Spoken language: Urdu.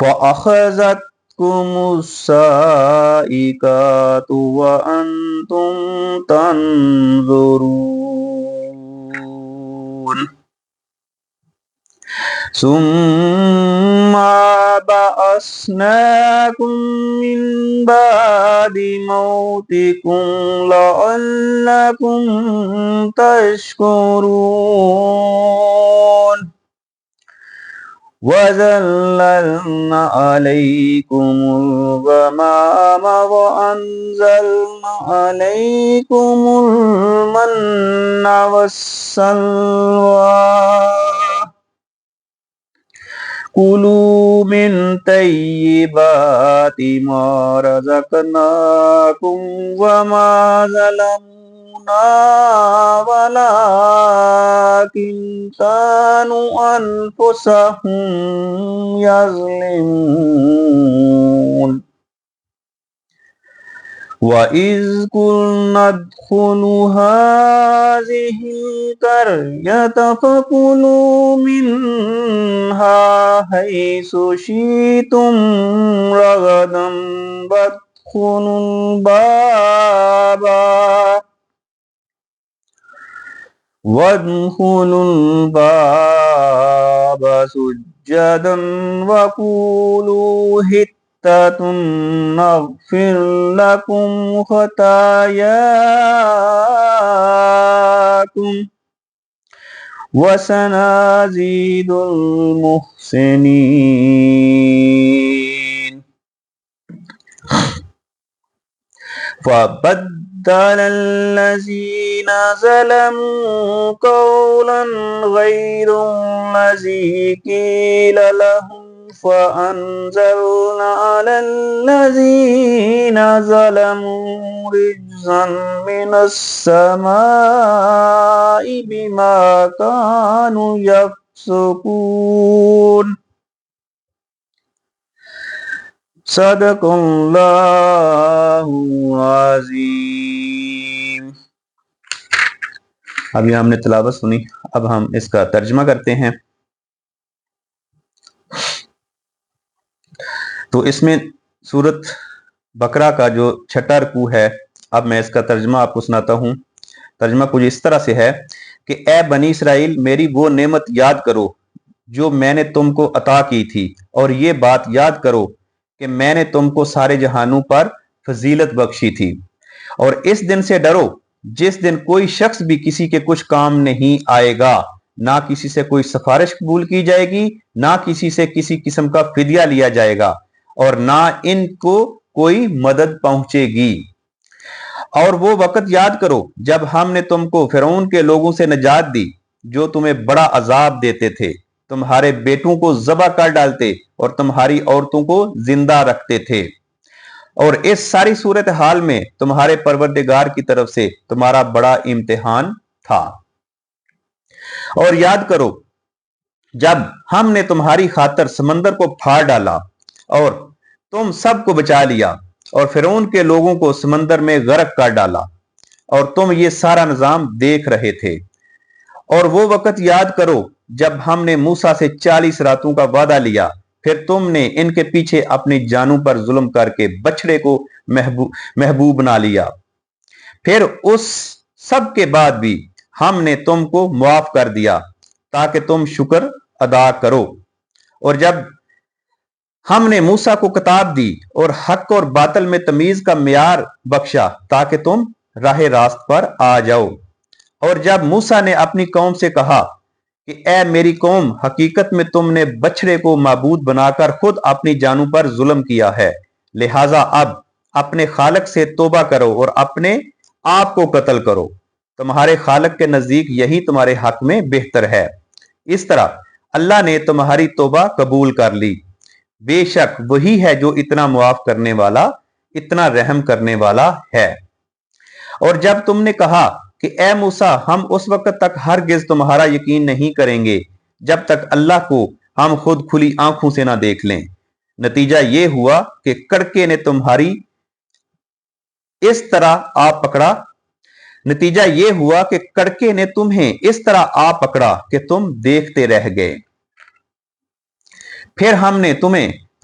فَأَخَذَتْكُمُ الصَّاعِقَةُ وَأَنْتُمْ تَنْظُرُونَ ثُمَّ بَعَثْنَاكُم مِّن بَعْدِ مَوْتِكُمْ لَعَلَّكُمْ تَشْكُرُونَ وَظَلَّلْنَا عَلَيْكُمُ الْغَمَامَ وَأَنزَلْنَا عَلَيْكُمُ الْمَنَّ وَالسَّلْوَىٰ كُلُوا مِن طَيِّبَاتِ مَا رَزَقْنَاكُمْ وَمَا ظَلَمُونَا وَلَٰكِن كَانُوا أَنفُسَهُمْ يَظْلِمُونَ وَإِذْ قُلْنَا ادْخُلُوا هَٰذِهِ الْقَرْيَةَ فَكُلُوا مِنْهَا حَيْثُ شِئْتُمْ رَغَدًا وَادْخُلُوا الْبَابَ سُجَّدًا وَقُولُوا حِطَّةٌ نَغْفِرْ لَكُمْ خَطَايَاكُمْ وَسَنَزِيدُ الْمُحْسِنِينَ فَبَدَّلَ الَّذِينَ ظَلَمُوا قَوْلًا غَيْرَ الَّذِي قِيلَ لَهُمْ فَأَنزَلْنَا عَلَى الَّذِينَ ظَلَمُوا رِجْزًا مِّنَ السَّمَاءِ بِمَا كَانُوا يَفْسُقُونَ صدق اللہ العظیم۔ اب یہ ہم نے تلاوت سنی، اب ہم اس کا ترجمہ کرتے ہیں۔ تو اس میں سورت بقرہ کا جو 6واں رکوع ہے، اب میں اس کا ترجمہ آپ کو سناتا ہوں۔ ترجمہ کچھ اس طرح سے ہے کہ اے بنی اسرائیل، میری وہ نعمت یاد کرو جو میں نے تم کو عطا کی تھی، اور یہ بات یاد کرو کہ میں نے تم کو سارے جہانوں پر فضیلت بخشی تھی، اور اس دن سے ڈرو جس دن کوئی شخص بھی کسی کے کچھ کام نہیں آئے گا، نہ کسی سے کوئی سفارش قبول کی جائے گی، نہ کسی سے کسی قسم کا فدیہ لیا جائے گا، اور نہ ان کو کوئی مدد پہنچے گی۔ اور وہ وقت یاد کرو جب ہم نے تم کو فرعون کے لوگوں سے نجات دی جو تمہیں بڑا عذاب دیتے تھے، تمہارے بیٹوں کو ذبح کر ڈالتے اور تمہاری عورتوں کو زندہ رکھتے تھے، اور اس ساری صورتحال میں تمہارے پروردگار کی طرف سے تمہارا بڑا امتحان تھا۔ اور یاد کرو جب ہم نے تمہاری خاطر سمندر کو پھاڑ ڈالا اور تم سب کو بچا لیا، اور فرعون کے لوگوں کو سمندر میں غرق کر ڈالا، اور تم یہ سارا نظام دیکھ رہے تھے۔ اور وہ وقت یاد کرو جب ہم نے موسیٰ سے 40 راتوں کا وعدہ لیا، پھر تم نے ان کے پیچھے اپنی جانوں پر ظلم کر کے بچڑے کو محبوب بنا لیا۔ پھر اس سب کے بعد بھی ہم نے تم کو معاف کر دیا تاکہ تم شکر ادا کرو۔ اور جب ہم نے موسیٰ کو کتاب دی اور حق اور باطل میں تمیز کا معیار بخشا تاکہ تم راہ راست پر آ جاؤ۔ اور جب موسیٰ نے اپنی قوم سے کہا کہ اے میری قوم، حقیقت میں تم نے بچڑے کو معبود بنا کر خود اپنی جانوں پر ظلم کیا ہے، لہٰذا اب اپنے خالق سے توبہ کرو اور اپنے آپ کو قتل کرو، تمہارے خالق کے نزدیک یہی تمہارے حق میں بہتر ہے۔ اس طرح اللہ نے تمہاری توبہ قبول کر لی، بے شک وہی ہے جو اتنا معاف کرنے والا، اتنا رحم کرنے والا ہے۔ اور جب تم نے کہا کہ اے موسیٰ، ہم اس وقت تک ہرگز تمہارا یقین نہیں کریں گے جب تک اللہ کو ہم خود کھلی آنکھوں سے نہ دیکھ لیں، نتیجہ یہ ہوا کہ کڑکے نے تمہیں اس طرح آ پکڑا کہ تم دیکھتے رہ گئے۔ پھر ہم نے تمہیں